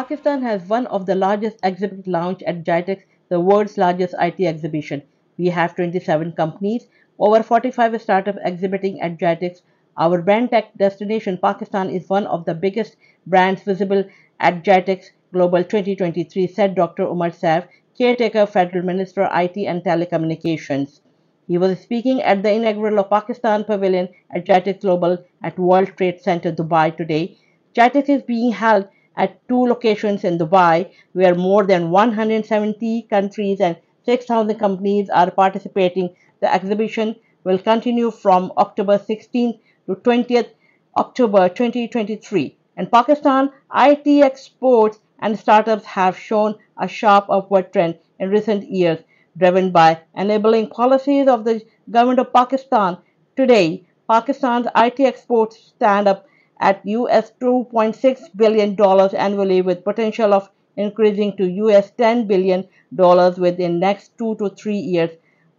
Pakistan has one of the largest exhibit lounge at GITEX, the world's largest IT exhibition. We have 27 companies, over 45 startups exhibiting at GITEX. Our brand tech destination, Pakistan, is one of the biggest brands visible at GITEX Global 2023, said Dr. Umar Saif, caretaker, Federal Minister, IT and Telecommunications. He was speaking at the inaugural of Pakistan Pavilion at GITEX Global at World Trade Center, Dubai today. GITEX is being held at 2 locations in Dubai, where more than 170 countries and 6,000 companies are participating. The exhibition will continue from October 16th to 20th October 2023. In Pakistan, IT exports and startups have shown a sharp upward trend in recent years, driven by enabling policies of the government of Pakistan. Today, Pakistan's IT exports stand up at US $2.6 billion annually, with potential of increasing to US $10 billion within next 2 to 3 years.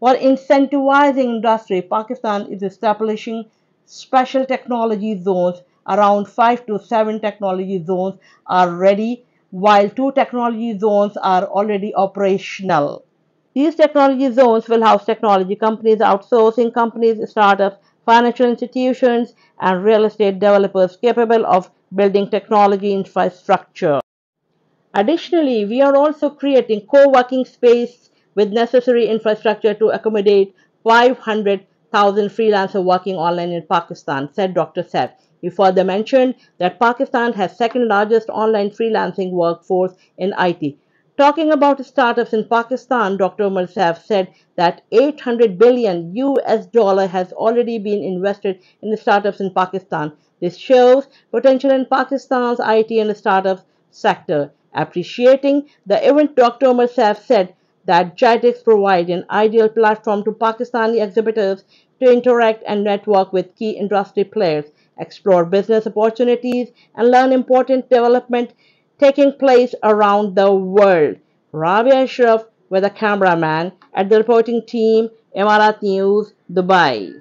For incentivizing industry, Pakistan is establishing special technology zones. Around 5 to 7 technology zones are ready, while 2 technology zones are already operational. These technology zones will house technology companies, outsourcing companies, startups, financial institutions, and real estate developers capable of building technology infrastructure. Additionally, we are also creating co-working space with necessary infrastructure to accommodate 500,000 freelancers working online in Pakistan, said Dr. Saif. He further mentioned that Pakistan has second largest online freelancing workforce in IT. Talking about startups in Pakistan, Dr. Umar Saif said that $800 billion has already been invested in startups in Pakistan. This shows potential in Pakistan's IT and startup sector. Appreciating the event, Dr. Umar Saif said that GITEX provides an ideal platform to Pakistani exhibitors to interact and network with key industry players, explore business opportunities, and learn important development taking place around the world. Rabia Ashraf with a cameraman at the reporting team, Emirat News, Dubai.